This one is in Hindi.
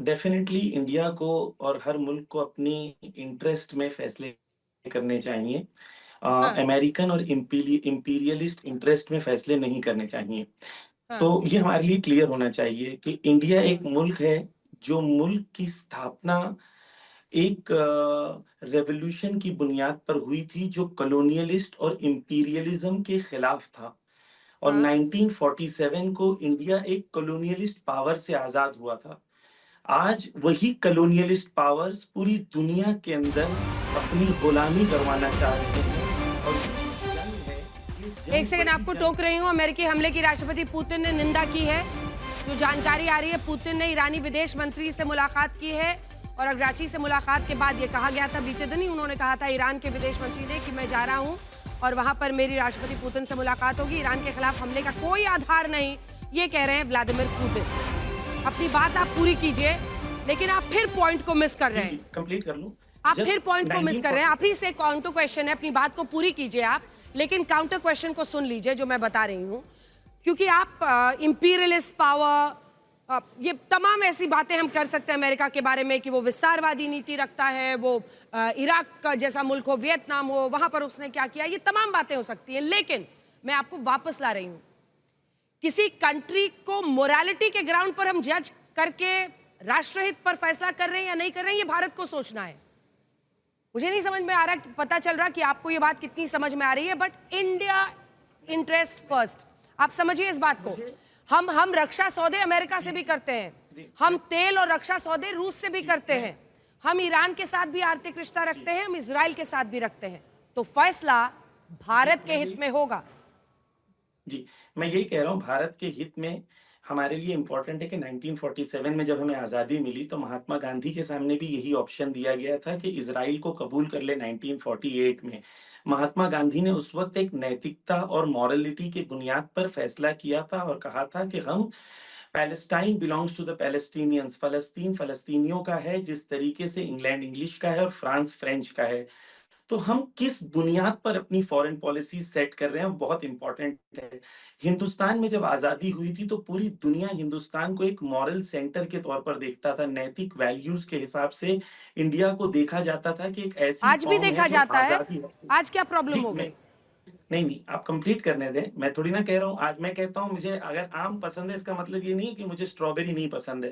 डेफिनेटली इंडिया को और हर मुल्क को अपनी इंटरेस्ट में फैसले करने चाहिए। हाँ, अमेरिकन और इंपीरियलिस्ट इंटरेस्ट में फैसले नहीं करने चाहिए। हाँ, तो ये हमारे लिए क्लियर होना चाहिए कि इंडिया एक हुँ, मुल्क है, जो मुल्क की स्थापना एक रेवोल्यूशन की बुनियाद पर हुई थी, जो कॉलोनियलिस्ट और इंपीरियलिज्म के खिलाफ था। और हाँ। 1947 को इंडिया एक कॉलोनियलिस्ट पावर से आज़ाद हुआ था। आज वही कॉलोनियलिस्ट पावर्स पूरी दुनिया के अंदर अपनी गुलामी करवाना चाह रहे हैं और ये जंग है, ये एक जंग सेकंड बड़ी आपको जंग टोक रही हूँ, अमेरिकी हमले की राष्ट्रपति पुतिन ने निंदा की है। जो जानकारी आ रही है, पुतिन ने ईरानी विदेश मंत्री से मुलाकात की है और कराची से मुलाकात के बाद ये कहा गया था, बीते दिन ही उन्होंने कहा था ईरान के विदेश मंत्री ने कि मैं जा रहा हूँ और वहां पर मेरी राष्ट्रपति पुतिन से मुलाकात होगी। ईरान के खिलाफ हमले का कोई आधार नहीं, ये कह रहे हैं व्लादिमीर पुतिन। अपनी बात आप पूरी कीजिए, लेकिन आप फिर पॉइंट को मिस कर रहे जी, जी, हैं। कंप्लीट कर लूँ? आप जब फिर पॉइंट को मिस कर रहे हैं। 1940 आप ही से काउंटर क्वेश्चन है, अपनी बात को पूरी कीजिए आप, लेकिन काउंटर क्वेश्चन को सुन लीजिए जो मैं बता रही हूँ। क्योंकि आप इंपीरियलिस्ट पावर, ये तमाम ऐसी बातें हम कर सकते हैं अमेरिका के बारे में कि वो विस्तारवादी नीति रखता है, वो इराक का जैसा मुल्क हो, वियतनाम हो, वहां पर उसने क्या किया, ये तमाम बातें हो सकती हैं। लेकिन मैं आपको वापस ला रही हूँ, किसी कंट्री को मोरालिटी के ग्राउंड पर हम जज करके राष्ट्रहित पर फैसला कर रहे हैं या नहीं कर रहे हैं, ये भारत को सोचना है। मुझे नहीं समझ में आ रहा, पता चल रहा कि आपको ये बात कितनी समझ में आ रही है, बट इंडिया इंटरेस्ट फर्स्ट, आप समझिए इस बात को। मुझे हम रक्षा सौदे अमेरिका से भी करते हैं, जी, हम तेल और रक्षा सौदे रूस से भी करते मैं हैं, हम ईरान के साथ भी आर्थिक रिश्ता रखते हैं, हम इजराइल के साथ भी रखते हैं। तो फैसला जी, भारत के मैं हित यही में होगा। जी, मैं यही कह रहा हूँ, भारत के हित में हमारे लिए इम्पोर्टेंट है कि 1947 में जब हमें आज़ादी मिली तो महात्मा गांधी के सामने भी यही ऑप्शन दिया गया था कि इज़राइल को कबूल कर ले 1948 में। महात्मा गांधी ने उस वक़्त एक नैतिकता और मॉरलिटी की बुनियाद पर फैसला किया था और कहा था कि हम Palestine belongs to the Palestinians, फ़लस्तीन फ़लस्तीनियों का है, जिस तरीके से इंग्लैंड इंग्लिश का है और फ्रांस फ्रेंच का है। तो हम किस बुनियाद पर अपनी फॉरेन पॉलिसी सेट कर रहे हैं, वो बहुत इंपॉर्टेंट है। हिंदुस्तान में जब आज़ादी हुई थी तो पूरी दुनिया हिंदुस्तान को एक मॉरल सेंटर के तौर पर देखता था, नैतिक वैल्यूज़ के हिसाब से इंडिया को देखा जाता था कि एक ऐसी आज भी कौम है देखा जो जाता है। आज़ादी हासिल। आज क्या प्रॉब्लम जी, हो मैं गई? नहीं, नहीं, आप कंप्लीट करने दें। मैं थोड़ी ना कह रहा हूँ, आज मैं कहता हूँ मुझे अगर आम पसंद है, इसका मतलब ये नहीं है कि मुझे स्ट्रॉबेरी नहीं पसंद है।